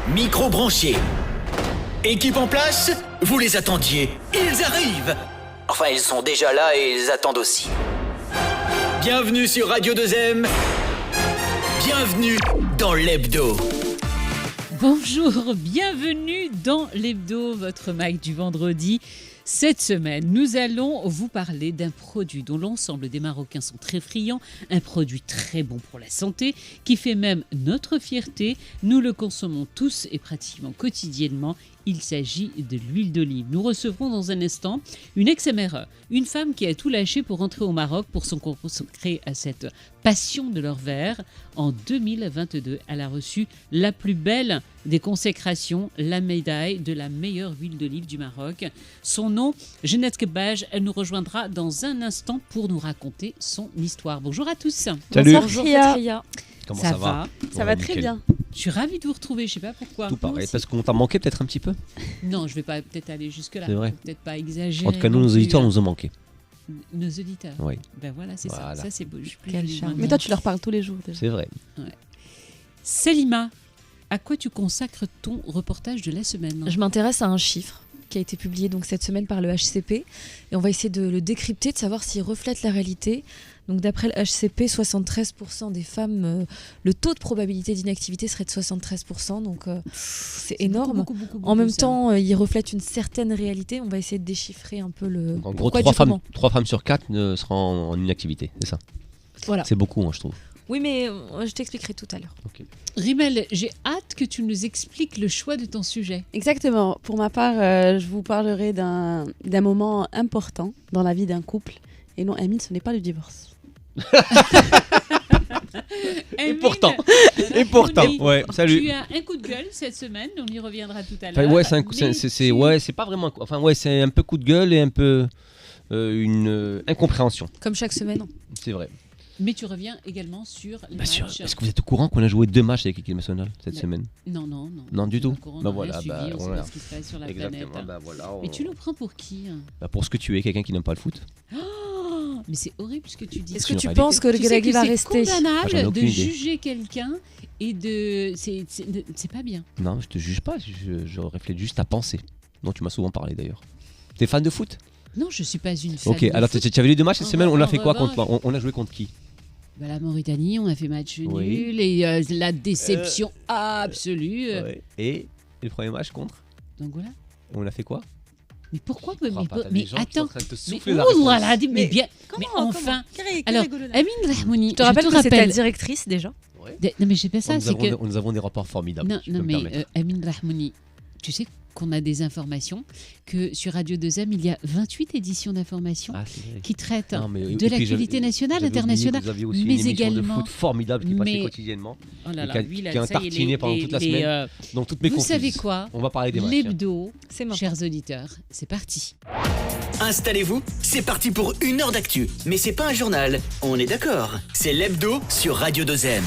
Micro branché. Équipe en place, vous les attendiez. Ils arrivent. Enfin, ils sont déjà là et ils attendent aussi. Bienvenue sur Radio 2M. Bienvenue dans l'hebdo. Bonjour, bienvenue dans l'hebdo, votre mag du vendredi. Cette semaine, nous allons vous parler d'un produit dont l'ensemble des Marocains sont très friands, un produit très bon pour la santé, qui fait même notre fierté. Nous le consommons tous et pratiquement quotidiennement. Il s'agit de l'huile d'olive. Nous recevrons dans un instant une ex-MRE, une femme qui a tout lâché pour rentrer au Maroc pour se consacrer à cette passion de leur verre. En 2022, elle a reçu la plus belle des consécrations, la médaille de la meilleure huile d'olive du Maroc. Son nom, Jeannette Kebaj, elle nous rejoindra dans un instant pour nous raconter son histoire. Bonjour à tous. Salut. Bonjour Ria. Comment Ça ça va? Ça va très bien. Je suis ravie de vous retrouver, je ne sais pas pourquoi. Tout pareil, parce qu'on t'a manqué peut-être un petit peu. Non, je ne vais pas peut-être aller jusque-là. C'est vrai. Peut-être pas exagérer. En tout cas, nous, non nos plus, auditeurs hein. nous ont manqué. Nos auditeurs. Oui, Ben voilà, c'est Voilà. ça. Ça, c'est beau. Je suis plus Quel jolie charme. maintenant. Mais toi, tu leur parles tous les jours déjà. c'est vrai. Salima, à quoi tu consacres ton reportage de la semaine? Je m'intéresse à un chiffre qui a été publié donc cette semaine par le HCP et on va essayer de le décrypter, de savoir s'il reflète la réalité. Donc d'après le HCP, 73% des femmes, le taux de probabilité d'inactivité serait de 73%, donc c'est énorme. Beaucoup, En même ça. temps, il reflète une certaine réalité. On va essayer de déchiffrer un peu le En gros, pourquoi 3 femmes sur 4 seront en inactivité, c'est ça. Voilà. C'est beaucoup, je trouve. Oui, mais je t'expliquerai tout à l'heure. Rimel, j'ai hâte que tu nous expliques le choix de ton sujet. Exactement. Pour ma part, je vous parlerai d'un moment important dans la vie d'un couple. Et non, Amine, ce n'est pas le divorce. Et pourtant, ouais, salut. Tu as un coup de gueule cette semaine, on y reviendra tout à l'heure. Enfin, ouais, Mais c'est pas vraiment. Enfin, ouais, c'est un peu coup de gueule et un peu une incompréhension. Comme chaque semaine. C'est vrai. Mais tu reviens également sur les Bien sûr. matchs. Est-ce que vous êtes au courant qu'on a joué 2 matchs avec l'équipe nationale cette semaine? Non. Non, du On est tout. au courant, Bah on a voilà, rien suivi, bah on sait voilà. pas ce qui se passe sur la Exactement. planète. Bah voilà. Mais tu nous prends pour qui? Bah, pour ce que tu es, quelqu'un qui n'aime pas le foot. Oh, mais c'est horrible ce que tu dis. Est-ce C'est que tu une penses que le Tu sais Greg que va c'est rester Ah, j'en ai condamnable de aucune idée. juger quelqu'un et de... C'est pas bien. Non, je te juge pas. Je reflète juste ta pensée, dont tu m'as souvent parlé d'ailleurs. T'es fan de foot? Non, je suis pas une fan Ok, de alors foot. tu avais les 2 matchs cette En semaine, on a fait quoi revanche- contre on a joué contre qui? Bah, la Mauritanie, on a fait match Oui. nul et la déception absolue. Ouais. Et le premier match contre? Donc voilà. On a fait quoi? Mais pourquoi Je crois pas, t'as mais des gens qui sont en attends. train de te Mais souffler la oh là réponse. là, mais bien. Mais enfin. Alors, Amine Rahmouni, Je te rappelle que c'était la directrice déjà. Non mais j'ai pas ça, c'est que. Nous avons des rapports formidables. Non, si je peux non me mais permettre. Amine Rahmouni, tu sais qu'on a des informations, que sur Radio 2M, il y a 28 éditions d'informations Ah, c'est vrai. qui traitent Non, mais- et de puis l'actualité j'avais- nationale, j'avais oublié internationale, que vous aviez aussi mais une émission également. de foot formidable qui passait mais- quotidiennement. Oh là et là, qui a- lui, là, qui a ça y est, tartiné pendant toute la semaine. Donc toutes mes Vous confuses. savez quoi? On va parler des matchs. L'hebdo, C'est mort. chers auditeurs, c'est parti. Installez-vous, c'est parti pour 1 heure d'actu. Mais c'est pas un journal, on est d'accord. C'est l'hebdo sur Radio 2M.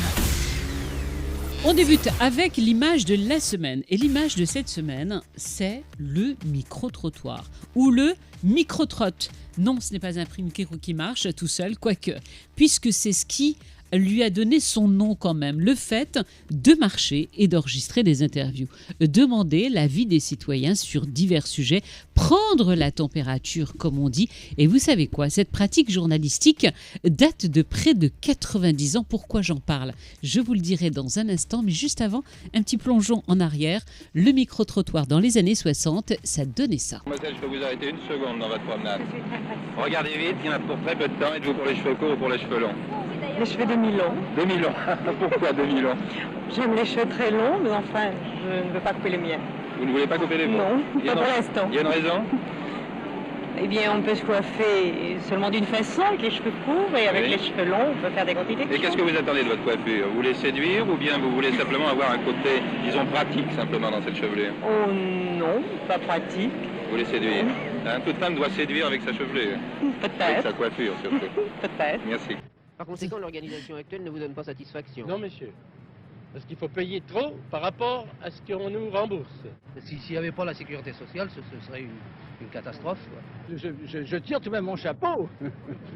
On débute avec l'image de la semaine. Et l'image de cette semaine, c'est le micro-trottoir ou le micro-trotte. Non, ce n'est pas un prix qui marche tout seul, quoique, puisque c'est ce qui lui a donné son nom quand même, le fait de marcher et d'enregistrer des interviews, demander l'avis des citoyens sur divers sujets, prendre la température comme on dit. Et vous savez quoi, cette pratique journalistique date de près de 90 ans. Pourquoi j'en parle? Je vous le dirai dans un instant, mais juste avant, un petit plongeon en arrière. Le micro-trottoir dans les années 60, ça donnait ça. Mademoiselle, je peux vous arrêter une seconde dans votre promenade. Regardez vite, il y en a pour très peu de temps. Êtes-vous pour les cheveux courts ou pour les cheveux longs? Les cheveux demi-longs. Demi-longs. Pourquoi demi-longs? J'aime les cheveux très longs, mais enfin, je ne veux pas couper les miens. Vous ne voulez pas couper les vôtres? Non, Il y a pas pour une- l'instant. Il y a une raison? Eh bien, on peut se coiffer seulement d'une façon, avec les cheveux courts, et avec Oui. les cheveux longs, on peut faire des quantités. Et qu'est-ce que vous attendez de votre coiffure? Vous voulez séduire ou bien vous voulez simplement avoir un côté, disons, pratique simplement dans cette chevelure? Oh non, pas pratique. Vous voulez séduire? Hein, toute femme doit séduire avec sa chevelure. Avec Peut-être, sa coiffure surtout. peut-être. Merci. Par conséquent, l'organisation actuelle ne vous donne pas satisfaction. Non, monsieur. Parce qu'il faut payer trop par rapport à ce qu'on nous rembourse. S'il n'y avait pas la sécurité sociale, ce serait une catastrophe. Quoi. Je tire tout de même mon chapeau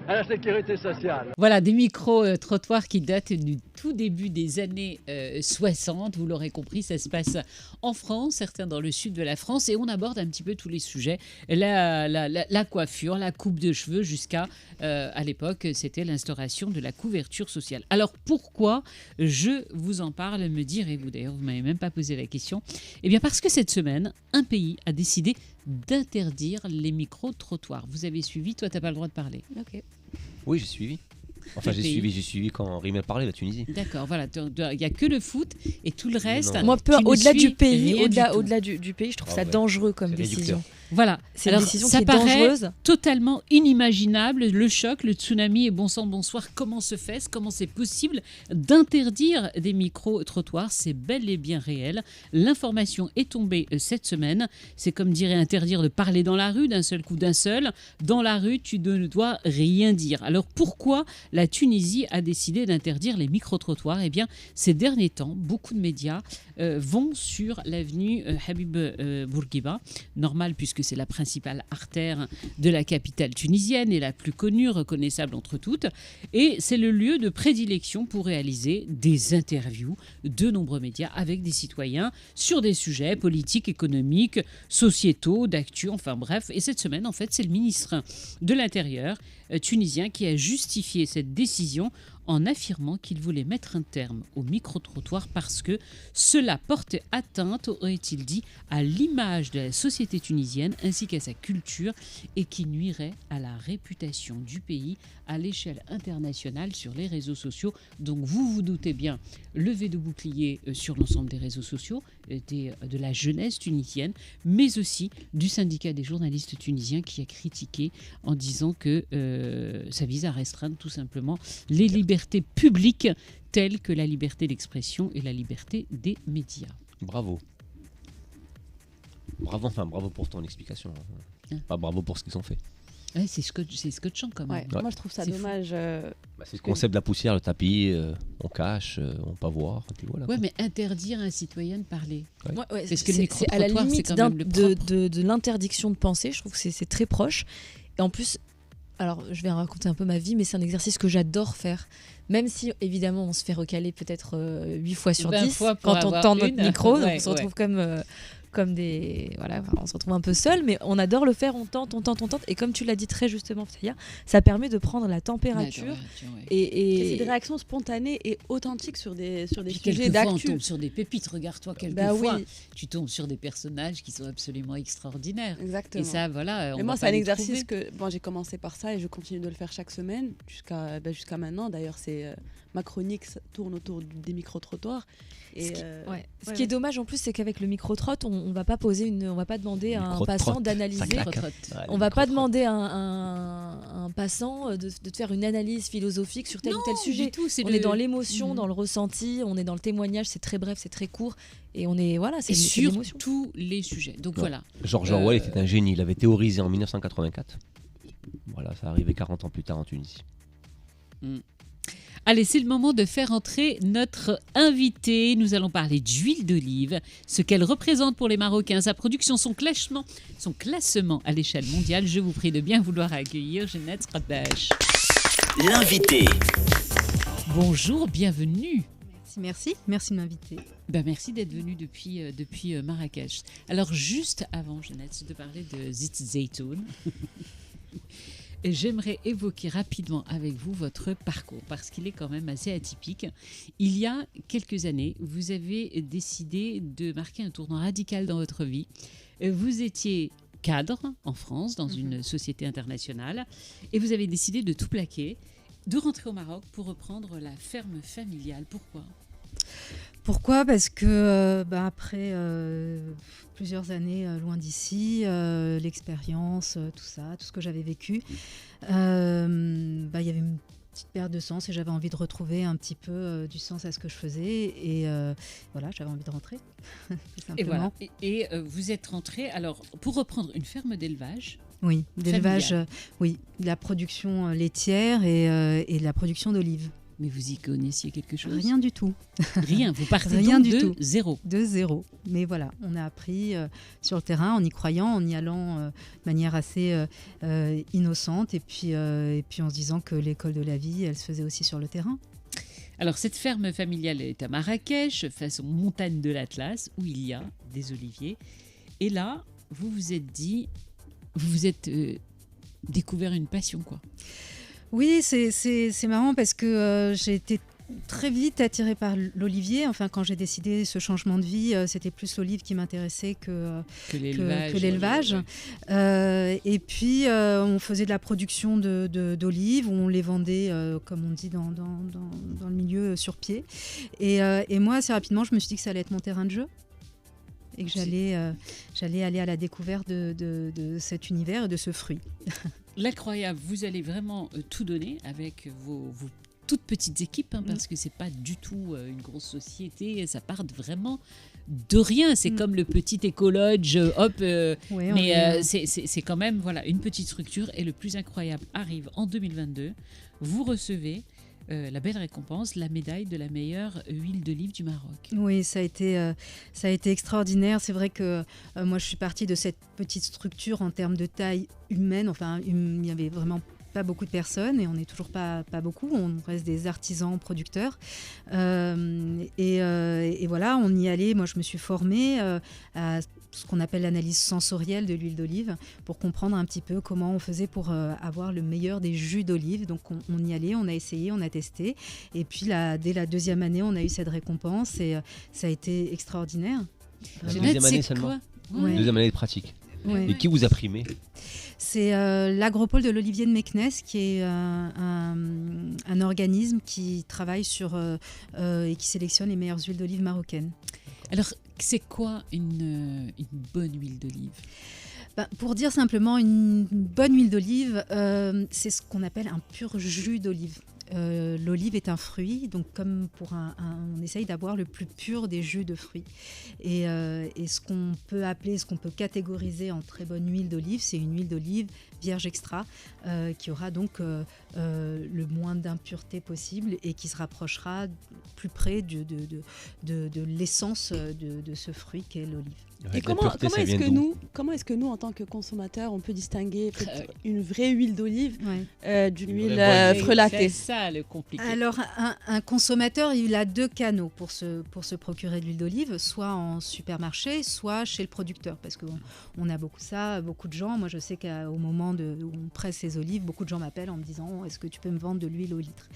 à la sécurité sociale. Voilà, des micro-trottoirs qui datent du tout début des années 60. Vous l'aurez compris, ça se passe en France, certains dans le sud de la France, et on aborde un petit peu tous les sujets. La coiffure, la coupe de cheveux, jusqu'à, à l'époque, c'était l'instauration de la couverture sociale. Alors, pourquoi je vous en parle, me direz-vous? D'ailleurs, vous ne m'avez même pas posé la question. Eh bien, parce que cette semaine, un pays a décidé d'interdire les micro-trottoirs. Vous avez suivi? Toi, tu n'as pas le droit de parler. Ok. Oui, j'ai suivi. Enfin, j'ai suivi quand Rimel parlait, la Tunisie. D'accord, voilà. Il n'y a que le foot et tout le reste. Non. Moi, au-delà du pays, au-delà du pays, je trouve ça ouais. dangereux comme C'est décision. réducteur. Voilà. C'est Alors, une décision ça qui est paraît dangereuse. totalement inimaginable. Le choc, le tsunami et bon sang, bonsoir. Comment se fait-ce? Comment c'est possible d'interdire des micro-trottoirs? C'est bel et bien réel. L'information est tombée cette semaine. C'est comme dirait interdire de parler dans la rue d'un seul coup d'un seul. Dans la rue, tu ne dois rien dire. Alors pourquoi la Tunisie a décidé d'interdire les micro-trottoirs? Eh bien, ces derniers temps, beaucoup de médias vont sur l'avenue Habib Bourguiba. Normal, puisque c'est la principale artère de la capitale tunisienne et la plus connue, reconnaissable entre toutes. Et c'est le lieu de prédilection pour réaliser des interviews de nombreux médias avec des citoyens sur des sujets politiques, économiques, sociétaux, d'actu, enfin bref. Et cette semaine, en fait, c'est le ministre de l'Intérieur tunisien qui a justifié cette décision en affirmant qu'il voulait mettre un terme aux micro-trottoirs parce que cela portait atteinte, aurait-il dit, à l'image de la société tunisienne ainsi qu'à sa culture et qui nuirait à la réputation du pays à l'échelle internationale sur les réseaux sociaux. Donc vous vous doutez bien, levée de bouclier sur l'ensemble des réseaux sociaux, de la jeunesse tunisienne, mais aussi du syndicat des journalistes tunisiens qui a critiqué en disant que ça vise à restreindre tout simplement les libertés publiques telles que la liberté d'expression et la liberté des médias. Bravo. Bravo pour ton explication. Pas bravo pour ce qu'ils ont fait. Ouais, c'est scotchant quand même. Ouais. Moi, je trouve ça dommage. C'est le concept de la poussière, le tapis, on cache, on peut voir. Et puis voilà, ouais, mais interdire à un citoyen de parler. Ouais. Parce que le c'est à la micro-trottoir, limite c'est quand même le propre. de l'interdiction de penser. Je trouve que c'est très proche. Et en plus, alors je vais raconter un peu ma vie, mais c'est un exercice que j'adore faire. Même si, évidemment, on se fait recaler peut-être 8 fois sur 10 quand on tend notre micro. Donc on se retrouve comme des... Voilà, on se retrouve un peu seul, mais on adore le faire, on tente. Et comme tu l'as dit très justement, Faya, ça permet de prendre la température. Et c'est des réactions spontanées et authentiques sur des sujets d'actu. Quelquefois, on tombe sur des pépites. Regarde-toi, quelquefois, oui. tu tombes sur des personnages qui sont absolument extraordinaires. Exactement. Et ça, voilà, mais moi, c'est un exercice que j'ai commencé par ça et je continue de le faire chaque semaine jusqu'à maintenant. D'ailleurs, ma chronique tourne autour des micro-trottoirs. Ce qui est dommage en plus, c'est qu'avec le micro-trot, on va pas demander à un passant d'analyser. On va pas demander à un passant de faire une analyse philosophique sur tel ou tel sujet. On est dans l'émotion, dans le ressenti, on est dans le témoignage. C'est très bref, c'est très court, et on est c'est sur l'émotion. tous les sujets. Donc voilà. George Orwell était un génie. Il avait théorisé en 1984. Voilà, ça arrivait 40 ans plus tard en Tunisie. Allez, c'est le moment de faire entrer notre invité. Nous allons parler d'huile d'olive, ce qu'elle représente pour les Marocains, sa production, son classement à l'échelle mondiale. Je vous prie de bien vouloir accueillir Jeannette Srabache. L'invité. Bonjour, bienvenue. Merci de m'inviter. Merci d'être venue depuis Marrakech. Alors, juste avant, Jeannette, de parler de Zit Zaytoun, j'aimerais évoquer rapidement avec vous votre parcours, parce qu'il est quand même assez atypique. Il y a quelques années, vous avez décidé de marquer un tournant radical dans votre vie. Vous étiez cadre en France, dans une société internationale, et vous avez décidé de tout plaquer, de rentrer au Maroc pour reprendre la ferme familiale. Pourquoi ? Parce que après plusieurs années loin d'ici, l'expérience, tout ce que j'avais vécu, il y avait une petite perte de sens et j'avais envie de retrouver un petit peu du sens à ce que je faisais. Et voilà, j'avais envie de rentrer, tout simplement. Et vous êtes rentré alors pour reprendre une ferme d'élevage. Oui, d'élevage, de la production laitière et de la production d'olives. Mais vous y connaissiez quelque chose? Rien du tout. Rien, vous partez Rien donc du de tout. zéro. De zéro. Mais voilà, on a appris sur le terrain en y croyant, en y allant de manière assez innocente et puis en se disant que l'école de la vie, elle se faisait aussi sur le terrain. Alors, cette ferme familiale est à Marrakech, face aux montagnes de l'Atlas, où il y a des oliviers. Et là, vous vous êtes dit, vous vous êtes découvert une passion, quoi. Oui, c'est marrant parce que j'ai été très vite attirée par l'olivier. Enfin, quand j'ai décidé ce changement de vie, c'était plus l'olive qui m'intéressait que l'élevage. Et puis, on faisait de la production d'olives, on les vendait, comme on dit dans le milieu, sur pied. Et moi, assez rapidement, je me suis dit que ça allait être mon terrain de jeu. Et que j'allais aller à la découverte de cet univers et de ce fruit. L'incroyable, vous allez vraiment tout donner avec vos toutes petites équipes, parce que c'est pas du tout une grosse société, ça part vraiment de rien. C'est comme le petit écolodge, mais c'est quand même une petite structure. Et le plus incroyable arrive en 2022. Vous recevez la belle récompense, la médaille de la meilleure huile d'olive du Maroc. Oui, ça a été extraordinaire. C'est vrai que moi, je suis partie de cette petite structure en termes de taille humaine. Enfin, il y avait vraiment pas beaucoup de personnes et on n'est toujours pas beaucoup. On reste des artisans producteurs. Et voilà, on y allait. Moi, je me suis formée à ce qu'on appelle l'analyse sensorielle de l'huile d'olive pour comprendre un petit peu comment on faisait pour avoir le meilleur des jus d'olive. Donc on y allait, on a essayé, on a testé. Et puis dès la deuxième année, on a eu cette récompense et ça a été extraordinaire. C'est deuxième année seulement. Ouais. Deuxième année de pratique. Ouais. Et qui vous a primé? C'est l'agropole de l'Olivier de Meknès, qui est un organisme qui travaille sur et qui sélectionne les meilleures huiles d'olive marocaines. Alors, c'est quoi une bonne huile d'olive? Pour dire simplement, une bonne huile d'olive, c'est ce qu'on appelle un pur jus d'olive. L'olive est un fruit, donc comme on essaye d'avoir le plus pur des jus de fruits. Et ce qu'on peut catégoriser en très bonne huile d'olive, c'est une huile d'olive vierge extra qui aura donc le moins d'impuretés possible et qui se rapprochera plus près de l'essence de ce fruit qu'est l'olive. Et comment est-ce que nous, en tant que consommateurs, on peut distinguer une vraie huile d'olive d'une huile frelatée? C'est ça le compliqué. Alors, un consommateur, il a deux canaux pour se procurer de l'huile d'olive, soit en supermarché, soit chez le producteur, parce qu'on a beaucoup de gens. Moi, je sais qu'au moment où on presse les olives, beaucoup de gens m'appellent en me disant « Est-ce que tu peux me vendre de l'huile au litre ?»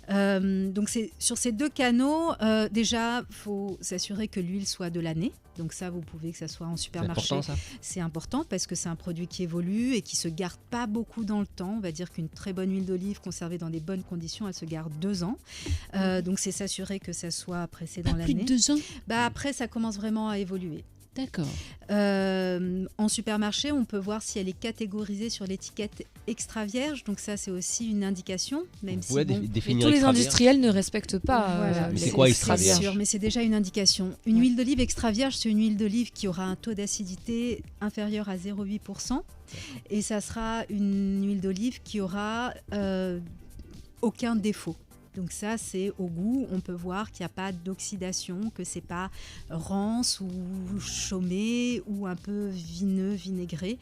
Donc c'est sur ces deux canaux, déjà il faut s'assurer que l'huile soit de l'année, donc ça vous pouvez que ça soit en supermarché. C'est important parce que c'est un produit qui évolue et qui se garde pas beaucoup dans le temps. On va dire qu'une très bonne huile d'olive conservée dans des bonnes conditions, elle se garde 2 ans, donc c'est s'assurer que ça soit pressé dans l'année. Plus de 2 ans? Après ça commence vraiment à évoluer. D'accord. En supermarché, on peut voir si elle est catégorisée sur l'étiquette extra vierge. Donc ça, c'est aussi une indication. Même si tous les industriels ne respectent pas. Mais c'est quoi extra vierge? Sûr, mais c'est déjà une indication. Une huile d'olive extra vierge, c'est une huile d'olive qui aura un taux d'acidité inférieur à 0,8%. Et ça sera une huile d'olive qui aura aucun défaut. Donc ça, c'est au goût, on peut voir qu'il n'y a pas d'oxydation, que c'est pas rance ou chaumé ou un peu vineux, vinaigré.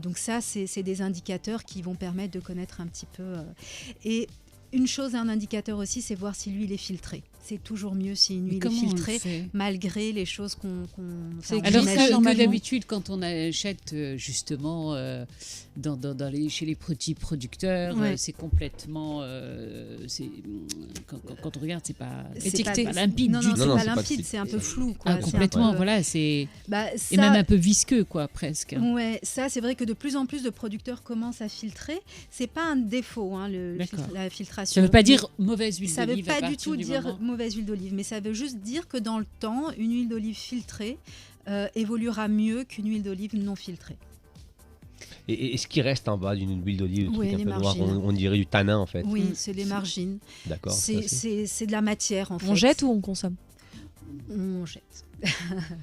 Donc ça, c'est des indicateurs qui vont permettre de connaître un petit peu. Et une chose, un indicateur aussi, c'est voir si l'huile est filtrée. C'est toujours mieux si une huile est filtrée, malgré les choses qu'on alors que d'habitude, quand on achète justement chez les petits producteurs, c'est complètement... quand on regarde, c'est pas limpide du tout. Non, c'est pas limpide, c'est un peu flou. Quoi. Complètement, voilà. Et même un peu visqueux, quoi, presque. Ouais, ça, c'est vrai que de plus en plus de producteurs commencent à filtrer. C'est pas un défaut, la filtration. Ça veut pas dire mauvaise huile d'olive. Ça veut pas du tout dire mauvaise huile d'olive, mais ça veut juste dire que dans le temps, une huile d'olive filtrée évoluera mieux qu'une huile d'olive non filtrée. Et ce qui reste en bas d'une huile d'olive, oui, un peu noir, on dirait du tanin en fait. Oui, c'est les margines. D'accord. C'est de la matière en fait. On jette ou on consomme? On jette.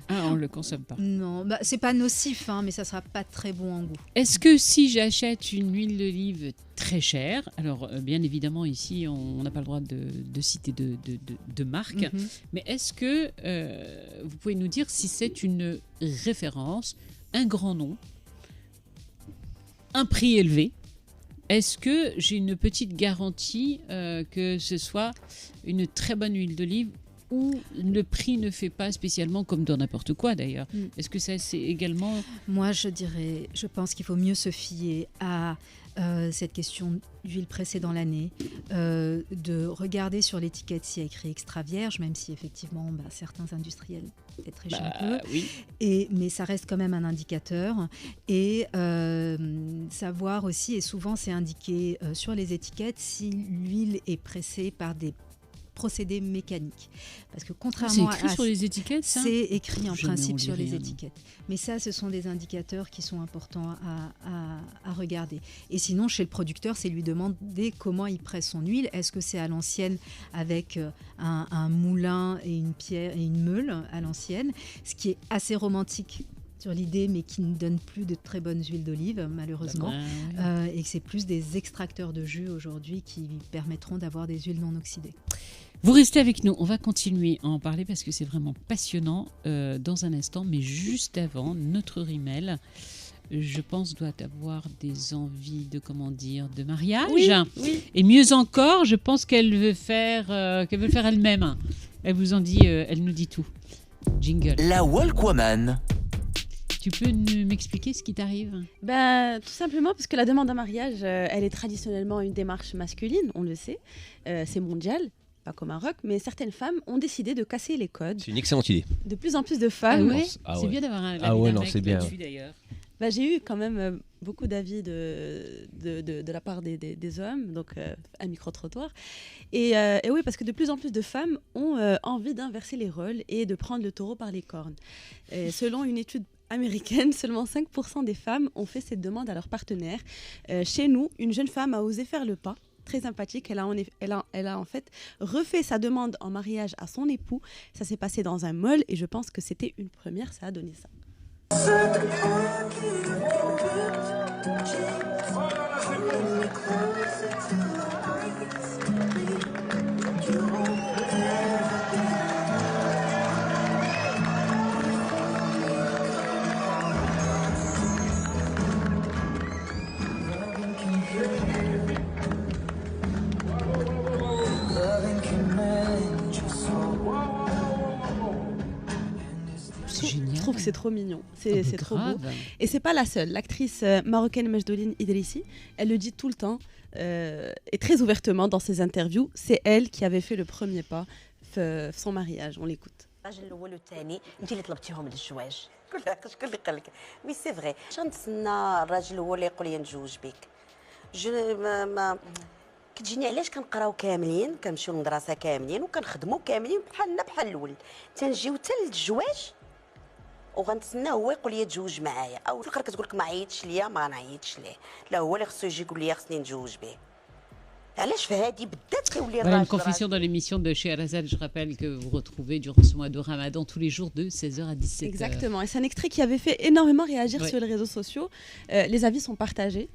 Ah, on ne le consomme pas. Non, bah, c'est pas nocif, hein, mais ça sera pas très bon en goût. Est-ce que si j'achète une huile d'olive très chère, alors bien évidemment ici on n'a pas le droit de citer de marque, mais est-ce que vous pouvez nous dire si c'est une référence, un grand nom, un prix élevé? Est-ce que j'ai une petite garantie que ce soit une très bonne huile d'olive où le prix ne fait pas spécialement comme dans n'importe quoi d'ailleurs? Est-ce que ça c'est également... Moi je pense qu'il faut mieux se fier à cette question d'huile pressée dans l'année, de regarder sur l'étiquette s'il y a écrit extra vierge, même si effectivement certains industriels trichent un peu, mais ça reste quand même un indicateur, et savoir aussi, et souvent c'est indiqué sur les étiquettes, si l'huile est pressée par des procédés mécaniques. Parce que contrairement c'est écrit sur les étiquettes, ça ? C'est écrit en Jamais principe on lit sur les rien. étiquettes. Mais ça, ce sont des indicateurs qui sont importants à regarder. Et sinon, chez le producteur, c'est lui demander comment il presse son huile. Est-ce que c'est à l'ancienne avec un moulin et une pierre et une meule à l'ancienne, ce qui est assez romantique sur l'idée, mais qui ne donne plus de très bonnes huiles d'olive, malheureusement. Et que c'est plus des extracteurs de jus aujourd'hui qui permettront d'avoir des huiles non oxydées. Vous restez avec nous, on va continuer à en parler parce que c'est vraiment passionnant dans un instant, mais juste avant, notre Rimel, je pense, doit avoir des envies de mariage. Oui. Et mieux encore, je pense qu'elle veut le faire elle-même. Elle vous en dit, elle nous dit tout. Jingle. La Walkwoman. Tu peux m'expliquer ce qui t'arrive ? Tout simplement parce que la demande en mariage, elle est traditionnellement une démarche masculine, on le sait, c'est mondial. Pas comme un rock, mais certaines femmes ont décidé de casser les codes. C'est une excellente idée. De plus en plus de femmes. C'est bien d'avoir un mec là-dessus d'ailleurs. J'ai eu quand même beaucoup d'avis de la part des hommes, donc un micro-trottoir. Et oui, parce que de plus en plus de femmes ont envie d'inverser les rôles et de prendre le taureau par les cornes. Et selon une étude américaine, seulement 5% des femmes ont fait cette demande à leur partenaire. Chez nous, une jeune femme a osé faire le pas. Très sympathique, elle a en fait refait sa demande en mariage à son époux. Ça s'est passé dans un mall et je pense que c'était une première, ça a donné ça. Je trouve que c'est trop mignon, c'est trop beau. Et c'est pas la seule. L'actrice marocaine Majdoline Idrissi, elle le dit tout le temps et très ouvertement dans ses interviews. C'est elle qui avait fait le premier pas, son mariage. On l'écoute. الراجل الاول والثاني انت اللي طلبتيهم للزواج شكون اللي قال لك وي سي فري شنتسنى الراجل هو اللي يقول لي نتزوج بك ما كتجيني علاش كنقراو كاملين كنمشيو للمدرسه كاملين وكنخدموا كاملين بحالنا بحال الاول تنجيو حتى للزواج وغنتسنى هو يقول لي تزوج معايا او في الاخر كتقول لك ما عيطش ليا ما نعيطش ليه لا هو اللي خصو يجي يقول لي خصني نتزوج به. Voilà une confession dans l'émission de Scheherazade. Je rappelle que vous retrouvez durant ce mois de Ramadan tous les jours de 16h à 17h. Exactement, et c'est un extrait qui avait fait énormément réagir sur les réseaux sociaux. Les avis sont partagés.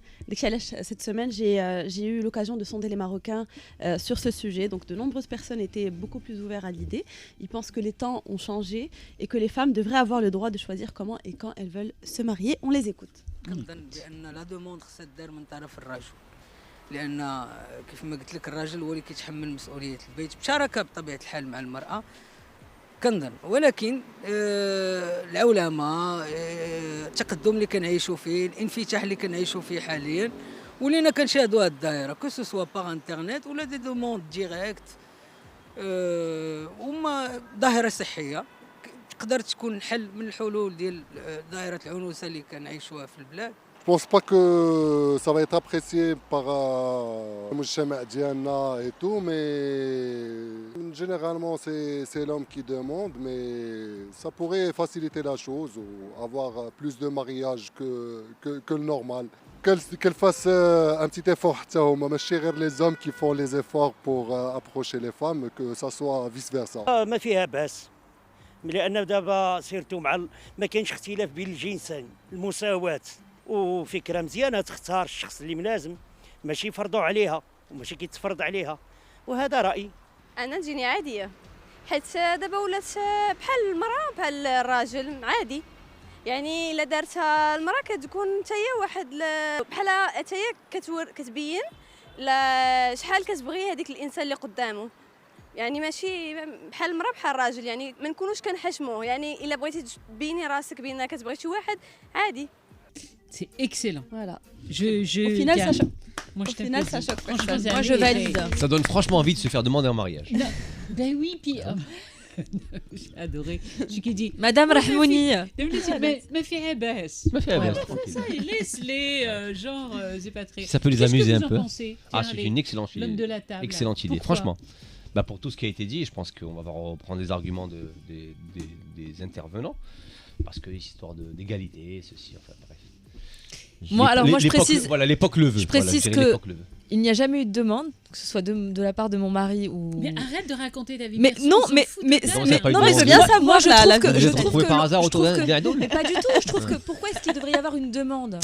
Cette semaine, j'ai eu l'occasion de sonder les Marocains sur ce sujet. Donc de nombreuses personnes étaient beaucoup plus ouvertes à l'idée. Ils pensent que les temps ont changé et que les femmes devraient avoir le droit de choisir comment et quand elles veulent se marier. On les écoute. لان كيف ما قلت لك الراجل هو اللي كيتحمل مسؤوليه البيت بشراكه بطبيعه الحال مع المراه كنظن ولكن العولمه التقدم اللي كنعيشوا فيه الانفتاح اللي كنعيشوا فيه حاليا ولينا كنشاهدوا هذه الظاهره كو سوا باغ انترنيت ولا دي دوموند ديريكت وما ظاهره صحيه تقدر تكون حل من الحلول ديال ظاهره العنوسه اللي كنعيشوها في البلاد. Je pense pas que ça va être apprécié par le mujtama diana et tout, mais généralement c'est l'homme qui demande, mais ça pourrait faciliter la chose ou avoir plus de mariages que le normal. Qu'elle fasse un petit effort, ماشي غير les hommes qui font les efforts pour approcher les femmes, que ça soit vice versa. ما فيها بأس لان دابا سيرتو ما كاينش اختلاف بين الجنسين، المساواه وفكره مزيانه تختار الشخص اللي ملازم، ماشي يفرضوا عليها وماشي كيتفرض عليها، وهذا رايي. انا تجيني عاديه، حيت دابا ولات بحال المراه بحال الراجل عادي. يعني الا دارتها المراه كتكون حتى هي واحد بحال حتى هي كتبين لا شحال كتبغي هذيك الانسان اللي قدامه. يعني ماشي بحال المراه بحال الراجل، يعني ما نكونوش كنحشموه. يعني الا بغيتي تبيني راسك بان كتبغي شي واحد عادي. C'est excellent. Voilà. Au final, ça choque. Moi, ça choque personne. Moi, je valide. Ça donne franchement envie de se faire demander en mariage. Non. Ben oui, puis... j'ai adoré. Celui qui dit... Madame Rahmouni. Mais fais baisse. Mais fais baisse, tranquille. Ça, laisse-les, genre, c'est pas très... Ça peut les amuser un peu. Pensez Ah, c'est une excellente idée. L'homme de la table. Excellente idée, Pourquoi franchement. Bah pour tout ce qui a été dit, je pense qu'on va reprendre des arguments des intervenants. Parce que histoire d'égalité, ceci, enfin bref. Moi, je précise. Voilà, l'époque le veut. Je précise qu'il n'y a jamais eu de demande, que ce soit de la part de mon mari ou. Mais arrête de raconter ta vie. Mais non, mais c'est bien ça. Moi, je trouve que par hasard autour d'un ado. Mais pas du tout. Je trouve que pourquoi est-ce qu'il devrait y avoir une demande?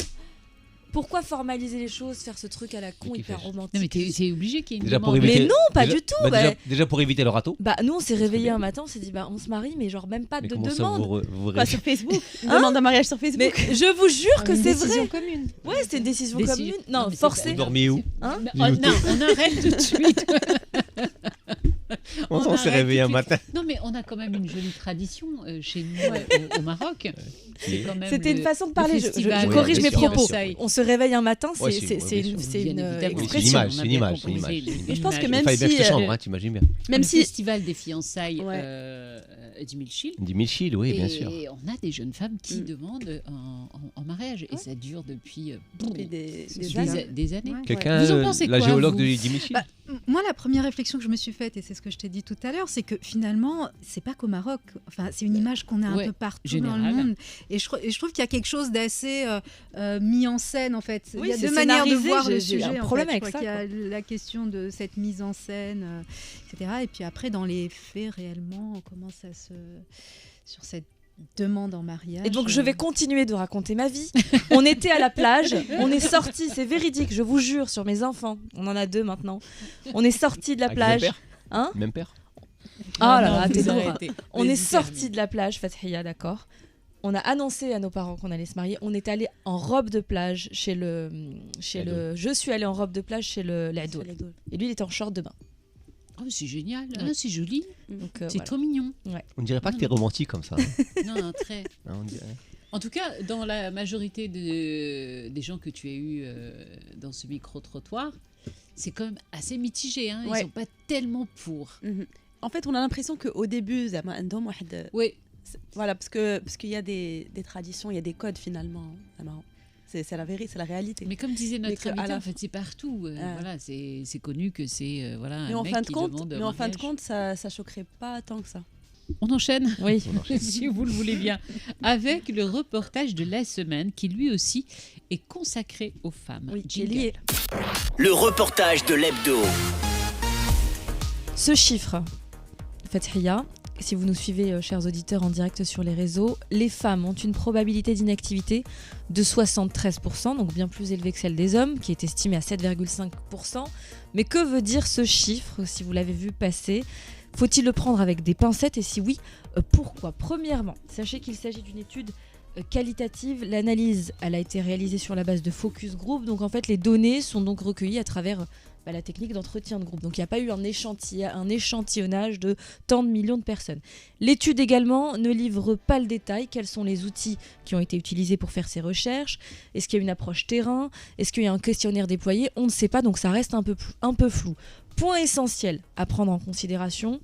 Pourquoi formaliser les choses, faire ce truc à la con hyper romantique? Non mais c'est obligé qu'il y ait une demande. Mais non, pas du tout. Déjà pour éviter le râteau. Bah nous on s'est réveillé un matin, on s'est dit bah on se marie mais genre même pas de demande. Pas sur Facebook. Une demande de mariage sur Facebook. Mais je vous jure que c'est vrai. Décision commune. Ouais, c'était une décision commune. Non, forcée. Vous dormiez où? Non, on arrête tout de suite. On s'est réveillé un matin. Non mais on a quand même une jolie tradition chez nous au Maroc. C'était une façon de parler. Je corrige mes propos. On se réveille un matin, c'est une expression. C'est une image. Mais je pense que même si t'imagines bien. Même si le festival des fiançailles 10 000 Chil. 10 000 Chil, oui, bien sûr. Et on a des jeunes femmes qui demandent en mariage et ça dure depuis des années. Quelqu'un, vous en pensez quoi, la géologue vous de 10 000 Chil? Moi, la première réflexion que je me suis faite, et c'est ce que je t'ai dit tout à l'heure, c'est que finalement, c'est pas qu'au Maroc. Enfin, c'est une image qu'on a un peu partout dans le monde. Et je trouve qu'il y a quelque chose d'assez mis en scène, en fait. Oui, il y a deux manières de voir le sujet. J'ai un problème avec ça. Il y a la question de cette mise en scène, etc. Et puis après, dans les faits, réellement, on commence à sur cette demande en mariage. Et donc je vais continuer de raconter ma vie. On était à la plage, on est sorti, c'est véridique, je vous jure, sur mes enfants. On en a 2 maintenant. On est sorti de la plage. Hein? Même père? Oh là là, t'es lourd. On est sorti de la plage, Fathia, d'accord. On a annoncé à nos parents qu'on allait se marier. On est allé en robe de plage chez le. Je suis allée en robe de plage chez le l'Adoul. Et lui, il était en short de bain. Oh, c'est génial, c'est joli. Donc, c'est trop mignon. Ouais. On dirait pas que t'es romantique comme ça. Non, très. Non, on dirait... En tout cas, dans la majorité des gens que tu as eu dans ce micro-trottoir, c'est quand même assez mitigé. Hein. Ils sont pas tellement pour. En fait, on a l'impression qu'au début, oui. Voilà, parce qu'il y a des traditions, il y a des codes finalement. C'est la vérité, c'est la réalité. Mais comme disait notre invité, en fait, c'est partout. Voilà, c'est connu que c'est voilà, un mec qui demande mais en fin de compte, ça choquerait pas tant que ça. On enchaîne? Oui. Si vous le voulez bien. Avec le reportage de la semaine qui lui aussi est consacré aux femmes. Oui, qui est lié. Le reportage de l'hebdo. Ce chiffre, Fathia, si vous nous suivez, chers auditeurs, en direct sur les réseaux, les femmes ont une probabilité d'inactivité de 73%, donc bien plus élevée que celle des hommes, qui est estimée à 7,5%. Mais que veut dire ce chiffre, si vous l'avez vu passer? Faut-il le prendre avec des pincettes? Et si oui, pourquoi? Premièrement, sachez qu'il s'agit d'une étude qualitative. L'analyse, elle a été réalisée sur la base de focus group. Donc en fait, les données sont donc recueillies à travers la technique d'entretien de groupe. Donc il n'y a pas eu un échantillonnage de tant de millions de personnes. L'étude également ne livre pas le détail. Quels sont les outils qui ont été utilisés pour faire ces recherches? Est-ce qu'il y a une approche terrain? Est-ce qu'il y a un questionnaire déployé? On ne sait pas, donc ça reste un peu flou. Point essentiel à prendre en considération,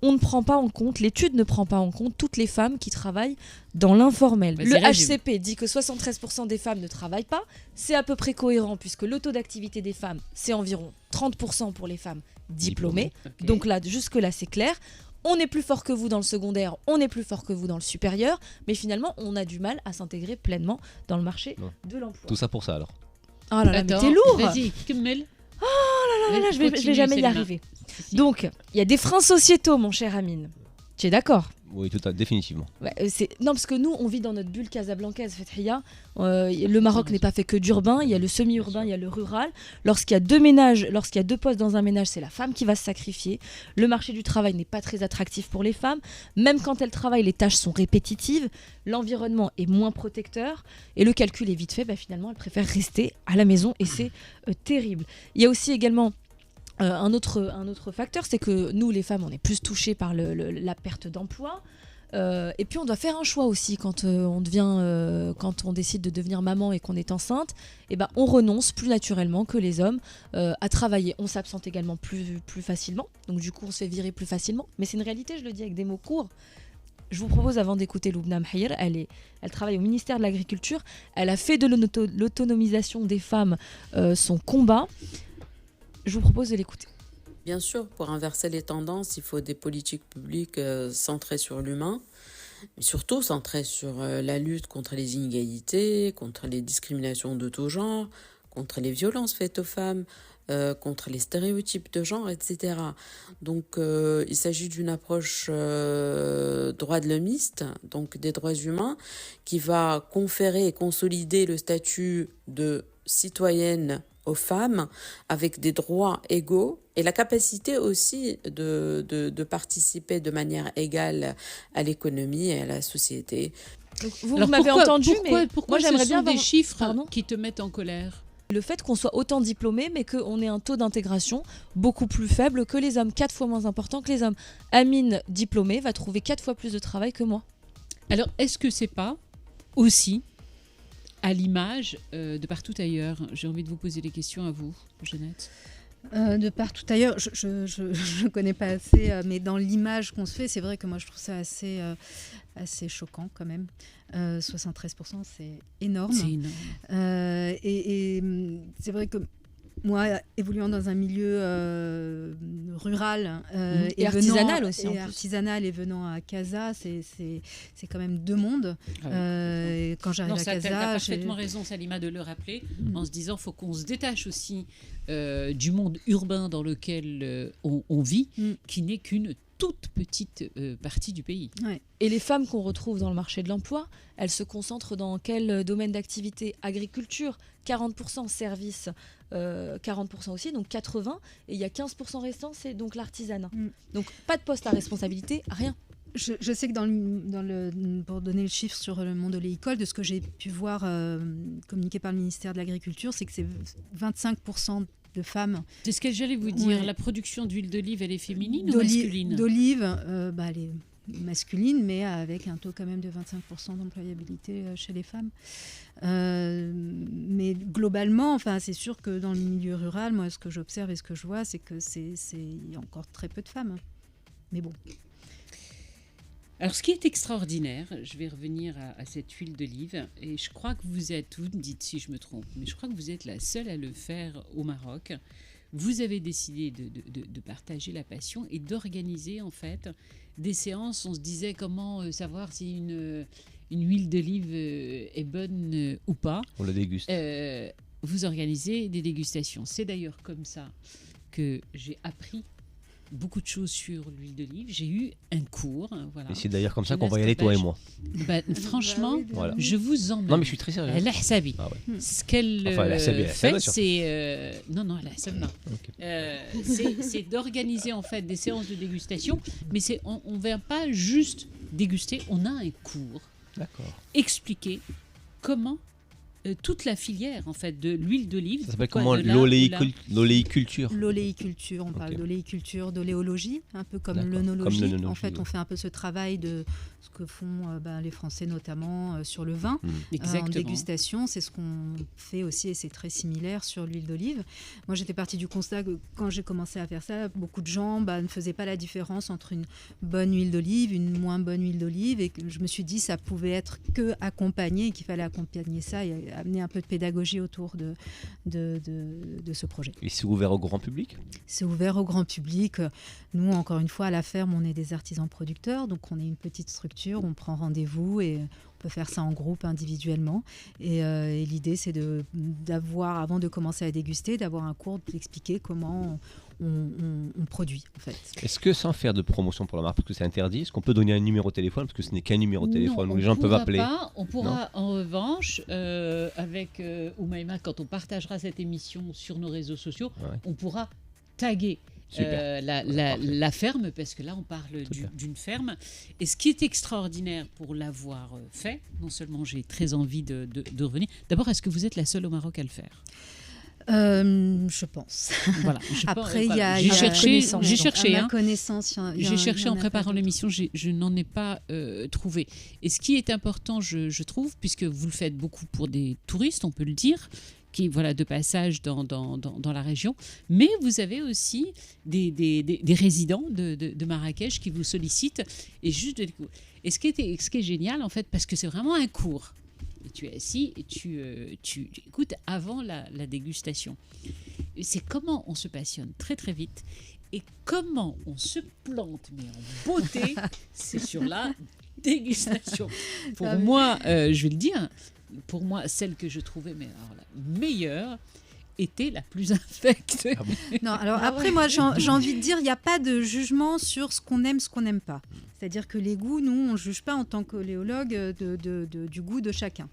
on ne prend pas en compte, l'étude ne prend pas en compte toutes les femmes qui travaillent dans l'informel. Le HCP dit que 73% des femmes ne travaillent pas. C'est à peu près cohérent puisque le taux d'activité des femmes, c'est environ 30% pour les femmes diplômées. Okay. Donc là, jusque-là, c'est clair. On est plus fort que vous dans le secondaire, on est plus fort que vous dans le supérieur. Mais finalement, on a du mal à s'intégrer pleinement dans le marché de l'emploi. Tout ça pour ça alors. Oh là là, mais t'es lourd. Vas-y, Kemmel. Oh là là, je vais jamais y arriver. Donc, il y a des freins sociétaux, mon cher Amine. Tu es d'accord? Oui, définitivement. Ouais, non, parce que nous, on vit dans notre bulle casablancaise, Fethia. Le Maroc n'est pas fait que d'urbain, il y a le semi-urbain, il y a le rural. Lorsqu'il y a 2 postes dans un ménage, c'est la femme qui va se sacrifier. Le marché du travail n'est pas très attractif pour les femmes. Même quand elles travaillent, les tâches sont répétitives. L'environnement est moins protecteur. Et le calcul est vite fait. Finalement, elles préfèrent rester à la maison et c'est terrible. Il y a aussi également... un autre facteur, c'est que nous, les femmes, on est plus touchées par la perte d'emploi. Et puis, on doit faire un choix aussi quand on décide de devenir maman et qu'on est enceinte. On renonce plus naturellement que les hommes à travailler. On s'absente également plus facilement. Donc, du coup, on se fait virer plus facilement. Mais c'est une réalité, je le dis avec des mots courts. Je vous propose, avant d'écouter Loubna Mhayir, elle travaille au ministère de l'Agriculture. Elle a fait de l'autonomisation des femmes son combat. Je vous propose de l'écouter. Bien sûr, pour inverser les tendances, il faut des politiques publiques centrées sur l'humain, mais surtout centrées sur la lutte contre les inégalités, contre les discriminations de tout genre, contre les violences faites aux femmes, contre les stéréotypes de genre, etc. Donc, il s'agit d'une approche droit de l'homiste, donc des droits humains, qui va conférer et consolider le statut de citoyenne aux femmes avec des droits égaux et la capacité aussi de participer de manière égale à l'économie et à la société. Donc, vous m'avez entendu, mais pourquoi moi j'aimerais ce sont bien des chiffres qui te mettent en colère? Le fait qu'on soit autant diplômés, mais qu'on ait un taux d'intégration beaucoup plus faible que les hommes, 4 fois moins important que les hommes. Amine, diplômée, va trouver 4 fois plus de travail que moi. Alors, est-ce que c'est pas aussi à l'image de partout ailleurs? J'ai envie de vous poser des questions à vous, Jeannette. De partout ailleurs, je ne connais pas assez, mais dans l'image qu'on se fait, c'est vrai que moi je trouve ça assez choquant quand même. 73%, c'est énorme. C'est énorme. Et c'est vrai que moi, évoluant dans un milieu rural et artisanal aussi, artisanal et venant à Casa, c'est quand même 2 mondes. Quand j'arrive à Casa, tu as parfaitement raison, Salima, de le rappeler, en se disant qu'il faut qu'on se détache aussi du monde urbain dans lequel on vit, qui n'est qu'une toute petite partie du pays. Ouais. Et les femmes qu'on retrouve dans le marché de l'emploi, elles se concentrent dans quel domaine d'activité? Agriculture, 40%, services, 40% aussi, donc 80%. Et il y a 15% restants, c'est donc l'artisanat. Donc pas de poste à responsabilité, rien. Je sais que pour donner le chiffre sur le monde oléicole, de ce que j'ai pu voir communiqué par le ministère de l'Agriculture, c'est que c'est 25% de femmes. C'est ce que j'allais vous dire. La production d'huile d'olive, elle est féminine ou masculine? D'olive, elle est masculine, mais avec un taux quand même de 25% d'employabilité chez les femmes. Mais globalement, c'est sûr que dans le milieu rural, moi, ce que j'observe et ce que je vois, c'est que il y a encore très peu de femmes. Mais bon. Alors, ce qui est extraordinaire, je vais revenir à cette huile d'olive, et je crois que vous me dites si je me trompe, mais je crois que vous êtes la seule à le faire au Maroc. Vous avez décidé de partager la passion et d'organiser en fait des séances. On se disait comment savoir si une huile d'olive est bonne ou pas. On la déguste. Vous organisez des dégustations. C'est d'ailleurs comme ça que j'ai appris beaucoup de choses sur l'huile d'olive. J'ai eu un cours. Voilà. Et c'est d'ailleurs comme ça qu'on va y aller, toi et moi. Franchement, je vous emmène. Non, mais je suis très sérieux. Elle Ahsabi. Ah ouais. Ce qu'elle fait, c'est... non, elle Ahsab, non. Okay. C'est d'organiser en fait des séances de dégustation, mais on ne vient pas juste déguster, on a un cours. D'accord. Expliquer comment toute la filière en fait de l'huile d'olive. Ça s'appelle comment? L'oléiculture. L'oléiculture, on parle d'oléiculture, d'oléologie, un peu comme l'œnologie. En fait, on fait un peu ce travail de ce que font les Français notamment sur le vin. En dégustation, c'est ce qu'on fait aussi et c'est très similaire sur l'huile d'olive. Moi, j'étais partie du constat que quand j'ai commencé à faire ça, beaucoup de gens ne faisaient pas la différence entre une bonne huile d'olive, une moins bonne huile d'olive, et que je me suis dit ça pouvait être que accompagné, qu'il fallait accompagner ça et amener un peu de pédagogie autour de ce projet. Et c'est ouvert au grand public? C'est ouvert au grand public. Nous, encore une fois, à la ferme, on est des artisans producteurs, donc on est une petite structure préfecture, on prend rendez-vous et on peut faire ça en groupe, individuellement. Et l'idée, c'est d'avoir, avant de commencer à déguster, d'avoir un cours d'expliquer comment on produit, en fait. Est-ce que, sans faire de promotion pour la marque, parce que c'est interdit, est-ce qu'on peut donner un numéro de téléphone, parce que ce n'est qu'un numéro de téléphone où les gens peuvent appeler? On pourra en revanche, avec Oumaima, quand on partagera cette émission sur nos réseaux sociaux, on pourra taguer la ferme, parce que là on parle d'une ferme. Et ce qui est extraordinaire pour l'avoir fait, non seulement j'ai très envie de revenir, d'abord, est-ce que vous êtes la seule au Maroc à le faire? Je pense. Voilà, après, j'ai cherché, à ma connaissance, j'ai cherché en préparant l'émission, je n'en ai pas trouvé. Et ce qui est important, je trouve, puisque vous le faites beaucoup pour des touristes, on peut le dire, qui de passage dans la région, mais vous avez aussi des résidents de Marrakech qui vous sollicitent et ce qui est génial, en fait, parce que c'est vraiment un cours. Et tu es assis et tu écoutes avant la dégustation. Et c'est comment on se passionne très très vite et comment on se plante, mais en beauté, c'est sur la dégustation. Pour moi, je vais le dire, pour moi, celle que je trouvais la meilleure était la plus infecte. Non, alors après, moi, j'ai envie de dire, il n'y a pas de jugement sur ce qu'on aime, ce qu'on n'aime pas. C'est-à-dire que les goûts, nous, on ne juge pas en tant qu'oléologue du goût de chacun.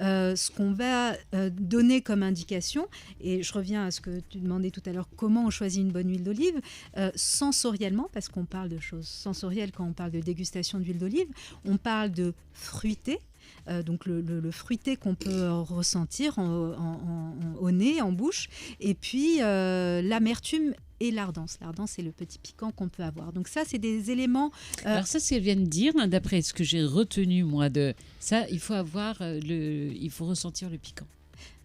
Ce qu'on va donner comme indication, et je reviens à ce que tu demandais tout à l'heure, comment on choisit une bonne huile d'olive, sensoriellement, parce qu'on parle de choses sensorielles quand on parle de dégustation d'huile d'olive, on parle de fruité. Donc le fruité qu'on peut ressentir au nez, en bouche, et puis l'amertume et l'ardence. L'ardence, c'est le petit piquant qu'on peut avoir. Donc ça, c'est des éléments... Alors ça, ce qu'elle vient de dire, d'après ce que j'ai retenu, moi, de ça, il faut ressentir le piquant.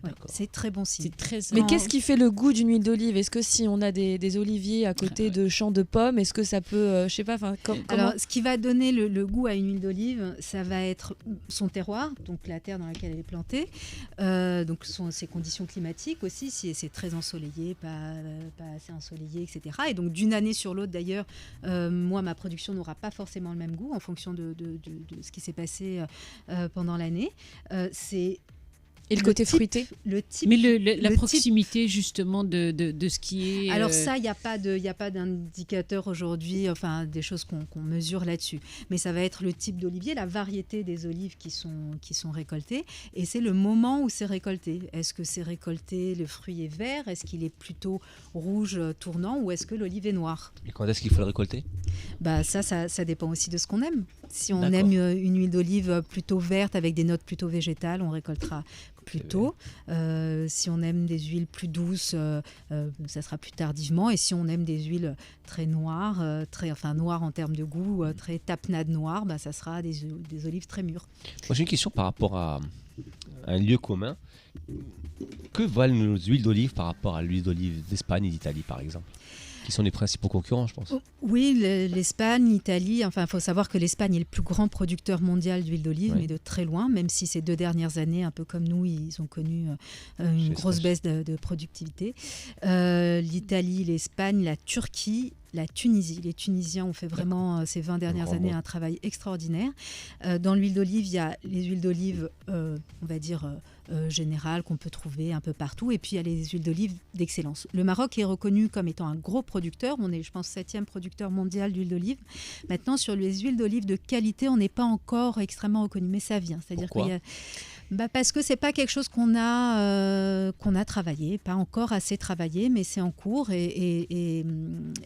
Ouais, c'est très bon signe. Mais qu'est-ce qui fait le goût d'une huile d'olive? Est-ce que si on a des oliviers à côté de champs de pommes, est-ce que ça peut, je sais pas, Alors, ce qui va donner le goût à une huile d'olive, ça va être son terroir, donc la terre dans laquelle elle est plantée, donc ses conditions climatiques aussi, si c'est très ensoleillé, pas assez ensoleillé, etc. Et donc d'une année sur l'autre, d'ailleurs, moi, ma production n'aura pas forcément le même goût en fonction de ce qui s'est passé pendant l'année. Et le côté fruité, mais la proximité justement de ce qui est... Alors ça, il n'y a pas d'indicateur aujourd'hui, enfin des choses qu'on mesure là-dessus. Mais ça va être le type d'olivier, la variété des olives qui sont récoltées, et c'est le moment où c'est récolté. Est-ce que c'est récolté, le fruit est vert, est-ce qu'il est plutôt rouge tournant, ou est-ce que l'olive est noire? Et quand est-ce qu'il faut le récolter? Ça dépend aussi de ce qu'on aime. Si on aime une huile d'olive plutôt verte avec des notes plutôt végétales, on récoltera plus tôt. Si on aime des huiles plus douces, ça sera plus tardivement. Et si on aime des huiles très noires, noires en termes de goût, très tapenade noire, ça sera des olives très mûres. Moi, j'ai une question par rapport à un lieu commun. Que valent nos huiles d'olive par rapport à l'huile d'olive d'Espagne et d'Italie, par exemple, qui sont les principaux concurrents, je pense? Oui, l'Espagne, l'Italie, il faut savoir que l'Espagne est le plus grand producteur mondial d'huile d'olive, mais de très loin, même si ces 2 dernières années, un peu comme nous, ils ont connu une grosse baisse de productivité. L'Italie, l'Espagne, la Turquie, la Tunisie. Les Tunisiens ont fait vraiment ces 20 dernières années un travail extraordinaire. Dans l'huile d'olive, il y a les huiles d'olive, on va dire, générales qu'on peut trouver un peu partout, et puis il y a les huiles d'olive d'excellence. Le Maroc est reconnu comme étant un gros producteur. On est, je pense, 7e producteur mondial d'huile d'olive. Maintenant, sur les huiles d'olive de qualité, on n'est pas encore extrêmement reconnu, mais ça vient. C'est-à-dire qu'il y a... parce que c'est pas quelque chose qu'on a travaillé, pas encore assez travaillé, mais c'est en cours, et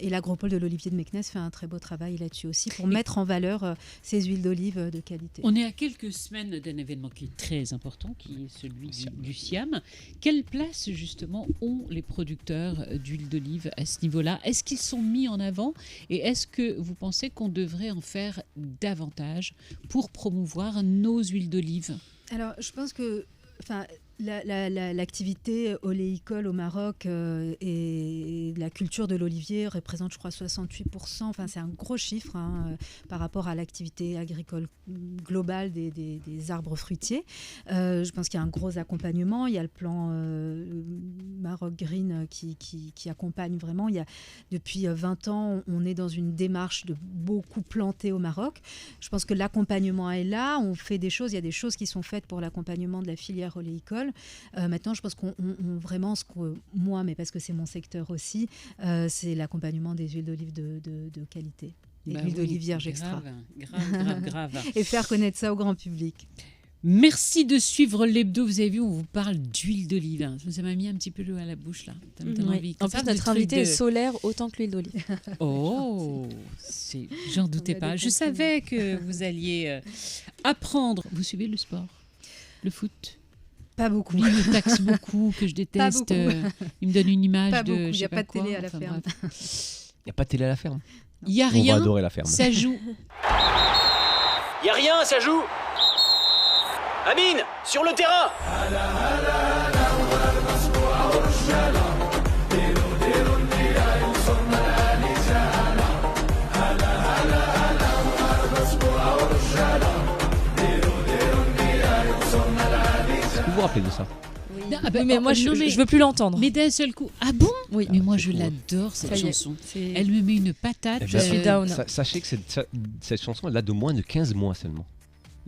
l'agropole de l'Olivier de Meknès fait un très beau travail là-dessus aussi pour mettre en valeur ces huiles d'olive de qualité. On est à quelques semaines d'un événement qui est très important, qui est celui du Siam. Quelle place justement ont les producteurs d'huile d'olive à ce niveau-là? Est-ce qu'ils sont mis en avant, et est-ce que vous pensez qu'on devrait en faire davantage pour promouvoir nos huiles d'olive? Alors, je pense que L'activité oléicole au Maroc et la culture de l'olivier représente, je crois, 68%. Enfin, c'est un gros chiffre par rapport à l'activité agricole globale des arbres fruitiers. Je pense qu'il y a un gros accompagnement. Il y a le plan Maroc Green qui accompagne vraiment. Depuis 20 ans, on est dans une démarche de beaucoup planter au Maroc. Je pense que l'accompagnement est là. On fait des choses. Il y a des choses qui sont faites pour l'accompagnement de la filière oléicole. Maintenant, je pense qu'on vraiment, moi, mais parce que c'est mon secteur aussi, c'est l'accompagnement des huiles d'olive de qualité. Et l'huile d'olive vierge extra. Grave. Et faire connaître ça au grand public. Merci de suivre l'hebdo. Vous avez vu, on vous parle d'huile d'olive. Ça m'a mis un petit peu l'eau à la bouche là. En plus, notre invité est solaire autant que l'huile d'olive. Oh, j'en doutais pas. Je savais que vous alliez apprendre. Vous suivez le sport, le foot? Pas beaucoup. Il me taxe beaucoup, que je déteste. Il me donne une image pas de. Il n'y a pas de télé à la ferme. Il n'y a pas de télé à la ferme. Il n'y a rien. On va adorer la ferme. Ça joue. Il n'y a rien, ça joue. Amine, sur le terrain. Vous vous rappelez de ça? Oui, mais moi je veux plus l'entendre. Mais d'un seul coup. Ah bon? Oui. Mais moi je l'adore cette chanson. Elle me met une patate. Je suis down. Sachez que cette chanson, elle date de moins de 15 mois seulement.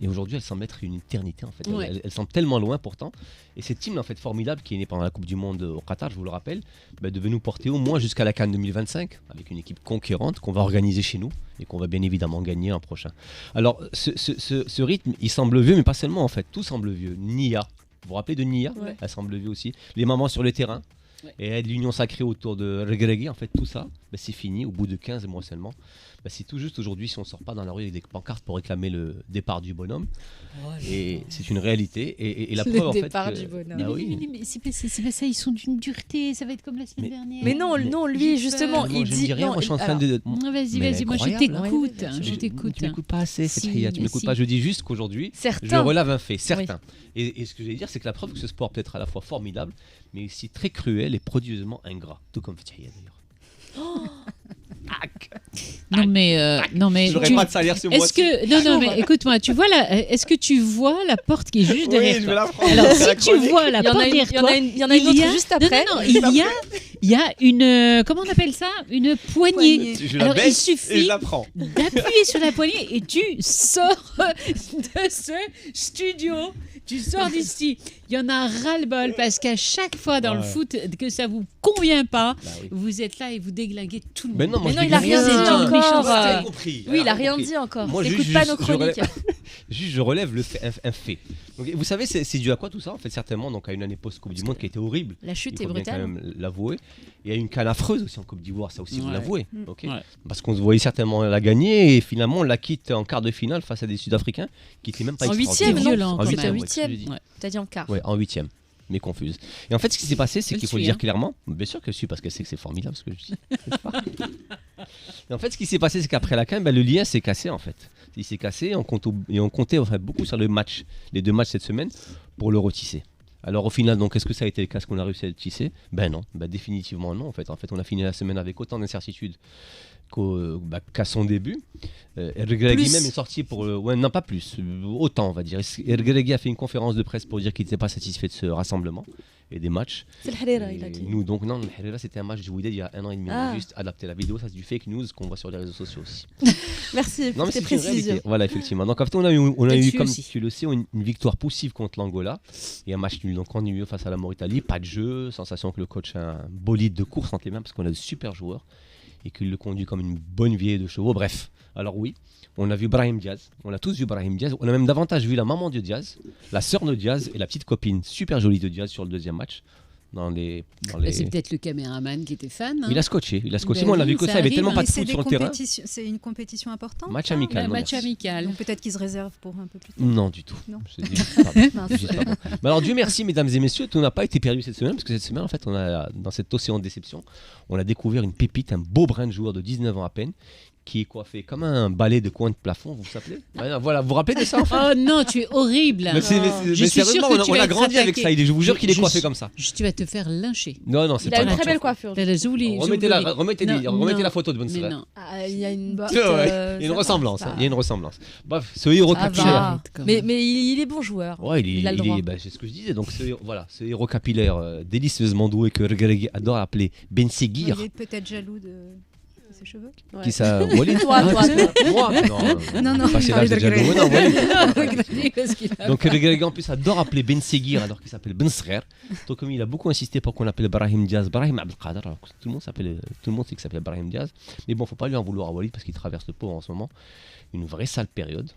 Et aujourd'hui, elle semble être une éternité en fait. Ouais. Elle semble tellement loin pourtant. Et cette hymne en fait formidable qui est née pendant la Coupe du Monde au Qatar, je vous le rappelle, devait nous porter au moins jusqu'à la CAN 2025 avec une équipe conquérante qu'on va organiser chez nous et qu'on va bien évidemment gagner l'an prochain. Alors ce rythme, il semble vieux, mais pas seulement en fait. Tout semble vieux. Nia, vous vous rappelez de Nia? Ouais. Elle semble vieux aussi. Les mamans sur le terrain. Ouais. Et l'union sacrée autour de Reggae, en fait tout ça, c'est fini au bout de 15 mois seulement. C'est tout juste aujourd'hui si on ne sort pas dans la rue avec des pancartes pour réclamer le départ du bonhomme. Et c'est une réalité. Et la preuve en fait. Le départ du bonhomme. Ah oui. Mais c'est pas ça, ils sont d'une dureté, ça va être comme la semaine dernière. Mais non, lui justement, il dit. Je ne dis rien, moi je suis en train de. Vas-y, moi je t'écoute. Tu m'écoutes pas assez, Fathia, tu m'écoutes pas. Je dis juste qu'aujourd'hui, je relève un fait, certain. Et ce que je vais dire, c'est que la preuve que ce sport peut être à la fois formidable, mais aussi très cruel et prodigieusement ingrat, tout comme Fathia d'ailleurs. Non mais je n'aurais pas de salaire ce mois-ci. Mais écoute-moi, tu vois est-ce que tu vois la porte qui est juste derrière toi? Je vais la prendre. Alors si tu vois la porte derrière toi, il y en a une autre juste après. Non, il y a une comment on appelle ça? Une poignée. Alors il suffit et je la prends. d'appuyer sur la poignée et tu sors de ce studio. Tu sors d'ici. Il y en a ras-le-bol parce qu'à chaque fois dans le foot que ça vous convient pas, vous êtes là et vous déglinguez tout le monde. Mais non, il a rien dit encore. Compris. Oui, il a rien dit encore. Moi, t'écoutes pas nos chroniques. Je relève un fait. Donc, vous savez, c'est dû à quoi tout ça? En fait, certainement donc à une année post-Coupe du Monde qui a été horrible. La chute est brutale. Il faut bien quand même l'avouer. Il y a une canne affreuse aussi en Coupe d'Ivoire, ça aussi vous l'avouez. Okay. Parce qu'on se voyait certainement la gagner et finalement on la quitte en quart de finale face à des Sud-Africains qui n'étaient même pas extraordinaires. En huitième. T'as dit en quart. Ouais, en huitième. Mais confuse. Et en fait, ce qui s'est passé, c'est qu'il faut le dire clairement. Bien sûr que je suis, parce que c'est formidable ce que je dis. Et en fait, ce qui s'est passé, c'est qu'après la CAN, le lien s'est cassé en fait. Il s'est cassé et on comptait beaucoup sur les deux matchs cette semaine pour le retisser. Alors au final, donc, est-ce que ça a été le cas qu'on a réussi à le tisser? Ben non, définitivement non. En fait, on a fini la semaine avec autant d'incertitudes qu'à son début. Regragui même est sorti pour... non, pas plus. Autant, on va dire. Regragui a fait une conférence de presse pour dire qu'il n'était pas satisfait de ce rassemblement et des matchs. C'est le Harira, il a dit. Nous, donc, non, le Harira, c'était un match du Wydad il y a 1 an et demi. On a juste adapté la vidéo. Ça, c'est du fake news qu'on voit sur les réseaux sociaux aussi. Merci pour tes précisions. Voilà, effectivement. Donc, en fait, on a eu comme tu le sais, une victoire poussive contre l'Angola et un match nul. Donc, ennuyeux face à la Mauritanie. Pas de jeu. Sensation que le coach a un bolide de course entre les mains parce qu'on a de super joueurs et qu'il le conduit comme une bonne vieille de chevaux. Bref, alors oui, on a vu Brahim Diaz, on a tous vu Brahim Diaz, on a même davantage vu la maman de Diaz, la sœur de Diaz et la petite copine super jolie de Diaz sur le deuxième match. C'est peut-être le caméraman qui était fan. Il a scotché. Moi, on l'a vu que ça, il n'y avait tellement pas de foot sur le terrain. C'est une compétition importante. Match amical. Match amical. Donc peut-être qu'ils se réservent pour un peu plus tard. Non, du tout. Non. Mais alors, Dieu merci, mesdames et messieurs, tout n'a pas été perdu cette semaine, parce que cette semaine, en fait, on a, dans cet océan de déception, on a découvert une pépite, un beau brin de joueur de 19 ans à peine, qui est coiffé comme un balai de coin de plafond, vous vous rappelez? Voilà, vous vous rappelez de ça en fait? Oh non, tu es horrible. Mais sérieusement, on a grandi avec ça. Je vous jure qu'il est coiffé comme ça. Tu vas te faire lyncher. Non, c'est Il a une très belle coiffure. Remettez la photo de Ben Srer. Il y a une ressemblance. Il y a une ressemblance. Bref, ce héros capillaire. Mais il est bon joueur. Ouais, il a le droit. C'est ce que je disais. Donc ce héros capillaire délicieusement doué que Regragui adore appeler Ben Seguir. Il est peut-être jaloux de ses cheveux. Qui ça? Walid? Toi. Moi? Non. Pas chez l'âge de Jaloux. Non, Walid. Donc Regragui en plus adore appeler Ben Seguir alors qu'il s'appelle Ben Srer. Donc comme il a beaucoup insisté pour qu'on l'appelle Brahim Diaz, Brahim Abdelkader. Alors tout le monde sait qu'il s'appelle Brahim Diaz. Mais bon, faut pas lui en vouloir à Walid parce qu'il traverse le pauvre en ce moment une vraie sale période.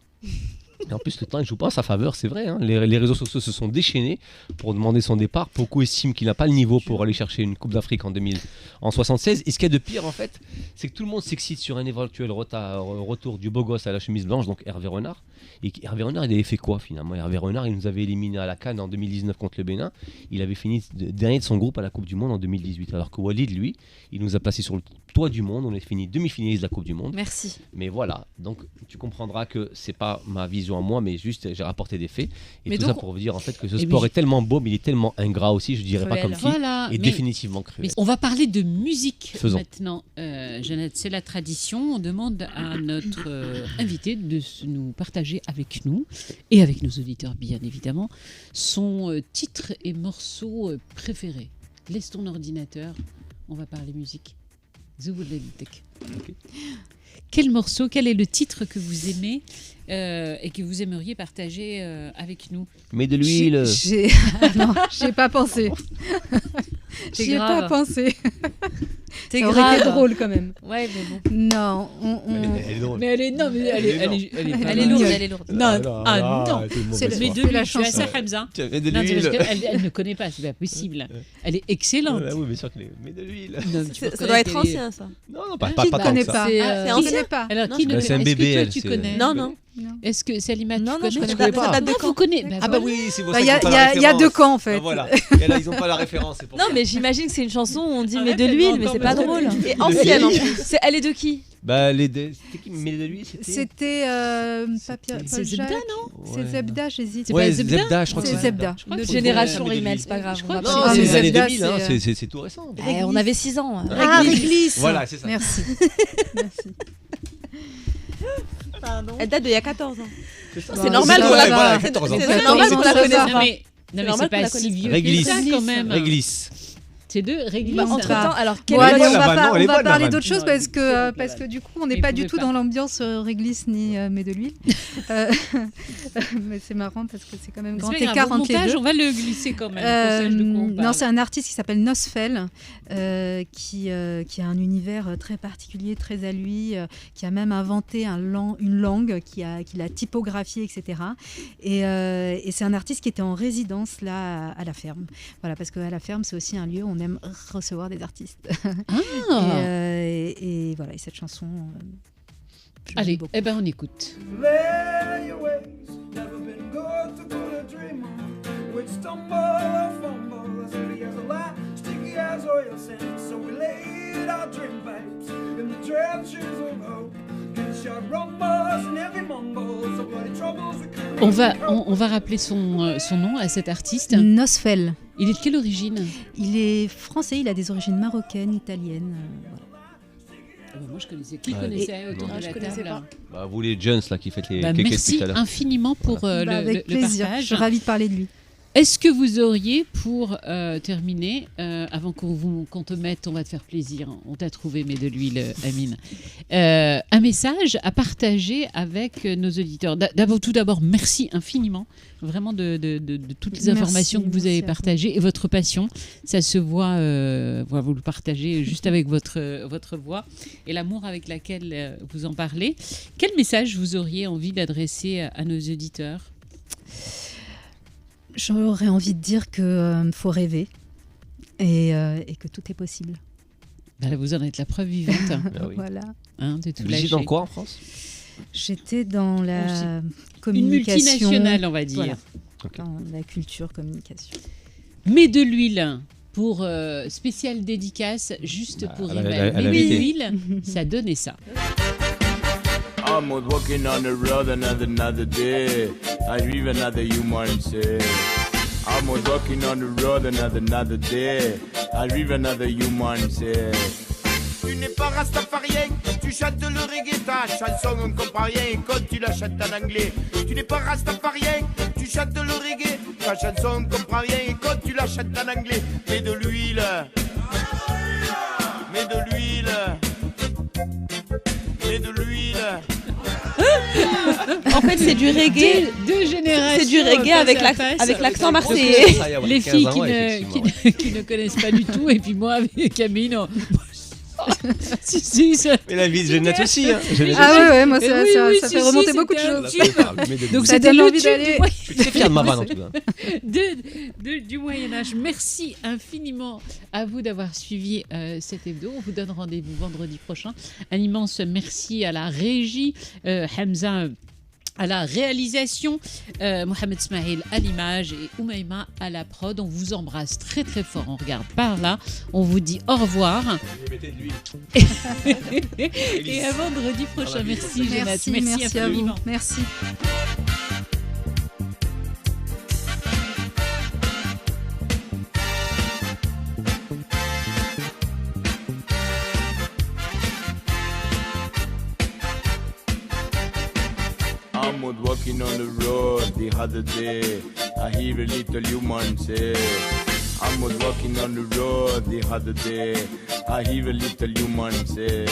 Et en plus, le temps ne joue pas en sa faveur, c'est vrai. Hein. Les réseaux sociaux se sont déchaînés pour demander son départ. Beaucoup estiment qu'il n'a pas le niveau pour aller chercher une Coupe d'Afrique en 1976. Et ce qu'il y a de pire, en fait, c'est que tout le monde s'excite sur un éventuel retour du beau gosse à la chemise blanche, donc Hervé Renard. Et Hervé Renard, il avait fait quoi finalement? Hervé Renard, il nous avait éliminé à la CAN en 2019 contre le Bénin. Il avait fini dernier de son groupe à la Coupe du Monde en 2018. Alors que Walid, lui, il nous a placé sur le toit du monde. On a fini demi-finaliste de la Coupe du Monde. Merci. Mais voilà, donc tu comprendras que c'est pas ma vision à moi, mais juste j'ai rapporté des faits. Et mais tout donc, ça pour vous dire en fait que ce sport est tellement beau, mais il est tellement ingrat aussi, je dirais pas comme qui, et définitivement cruel. On va parler de musique maintenant. Jeannette, c'est la tradition. On demande à notre invité de nous partager avec nous et avec nos auditeurs bien évidemment son titre et morceau préféré. Laisse ton ordinateur, on va parler musique. Okay. Quel morceau, quel est le titre que vous aimez et que vous aimeriez partager avec nous? Mais de l'huile. Non, j'y ai pas pensé. J'y ai pas pensé. C'est grave. Ça aurait été drôle quand même. Ouais, mais bon. Non, elle est drôle. Mais elle est lourde, elle est lourde. Non, non. Mais de la chanson. Tu as ça, Hamza. Elle ne connaît pas, c'est pas possible. Elle est excellente. Oui, bien sûr qu'elle est. Mais de l'huile. Ça doit être ancien, ça. Non, pas tant que ça. C'est ancien. Alors, qui ne c'est un bébé, elle. Tu connais? Non. Est-ce que Salima, tu connais? Je connais pas. Ça date de quand? Vous connaissez? Ah bah oui, c'est pour ça. Il y a deux camps en fait. Voilà. Et là, ils n'ont pas la référence. Non, mais j'imagine que c'est une chanson où on dit mais de l'huile, mais c'est pas drôle. Et ancienne en plus. Elle est de qui? Bah c'était qui? Mais de l'huile, c'était c'est Zebda, non? C'est Zebda, j'hésite. Ouais, Zebda, je crois que c'est Zebda. Notre génération rimel, c'est pas grave. Non, c'est les années 2000, c'est tout récent. On avait 6 ans. Réglisse. Voilà, c'est ça. Merci. Pardon. Elle date d'il y a 14 ans. C'est normal qu'on la voilà, 14 ans. C'est normal qu'on la connaisse pas. Non, mais c'est pas si vieux Réglisse. que ça quand même. Réglisse. C'est deux Réglisse. Entre-temps, alors on va parler d'autre chose parce que du coup, on n'est pas du tout dans l'ambiance Réglisse ni mais de l'huile. Mais c'est marrant parce que c'est quand même grand écart entre les deux. On va le glisser quand même. Non, c'est un artiste qui s'appelle Nosfell, qui a un univers très particulier, très à lui, qui a même inventé une langue, qui l'a typographiée, etc. Et c'est un artiste qui était en résidence là à la ferme. Voilà, parce qu'à la ferme, c'est aussi un lieu où on aime recevoir des artistes. Et voilà, et cette chanson. Allez, on écoute. On va rappeler son nom à cet artiste. Nosfell. Il est de quelle origine? Il est français, il a des origines marocaines, italiennes. Voilà. Moi je connaissais. Qui connaissait autour de la table? Vous les jeunes là qui faites les merci tout à l'heure. Infiniment pour avec plaisir. Partage. Je suis ravie de parler de lui. Est-ce que vous auriez, pour terminer, avant qu'on te mette, on va te faire plaisir, on t'a trouvé, mais de l'huile, Amine, un message à partager avec nos auditeurs? Tout d'abord, merci infiniment, vraiment de toutes les informations que vous avez partagées et votre passion. Ça se voit, vous le partagez juste avec votre voix et l'amour avec laquelle vous en parlez. Quel message vous auriez envie d'adresser à nos auditeurs? J'aurais envie de dire qu'il faut rêver et que tout est possible. Là, vous en êtes la preuve vivante. Voilà. De tout lâcher. Dans quoi en France? J'étais dans la communication. Une multinationale, on va dire. Voilà. Okay. Dans la culture, communication. Mais de l'huile pour spéciale dédicace, juste pour Rivel. Mais de l'huile, ça donnait ça. I'm out walking on the road another day. I live another human say. I'm out walking on the road another day. I live another human say. Tu n'es pas rastafarien, tu chantes le reggae, ta chanson on comprend rien et quand tu la chantes en anglais. Tu n'es pas rastafarien, tu chantes le reggae, ta chanson on comprend rien et quand tu la chantes en anglais. Mets de l'huile, mets de l'huile, mets de l'huile. En fait, c'est du reggae. Deux générations. C'est du reggae avec l'accent marseillais. Les filles qui ne connaissent pas du tout, et puis moi avec Camille, non. Si, ça... Mais la vie de Jeannette aussi. Hein. Ouais, moi ça fait remonter beaucoup de choses. Donc ça donne envie d'aller. Je suis fier de ma vanne en tout cas. Du Moyen-Âge. Merci infiniment à vous d'avoir suivi cet hebdo. On vous donne rendez-vous vendredi prochain. Un immense merci à la régie, Hamza à la réalisation, Mohamed Smaïl à l'image et Oumaima à la prod. On vous embrasse très très fort. On regarde par là. On vous dit au revoir. Et à vendredi prochain. Merci Jeannette. Merci infiniment. À vous. Merci. I'm out walking on the road the other day. I hear a little human say. I'm out walking on the road the other day. I hear a little human say.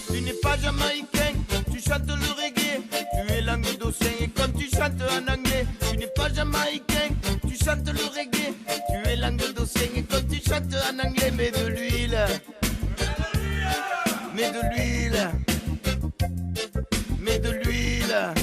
Tu n'es pas jamaïcain, tu chantes le reggae. Tu es languedocien et comme tu chantes en anglais. Tu n'es pas jamaïcain, tu chantes le reggae. Tu es languedocien et comme tu chantes en anglais. Mets de l'huile, mets de l'huile, mets de l'huile.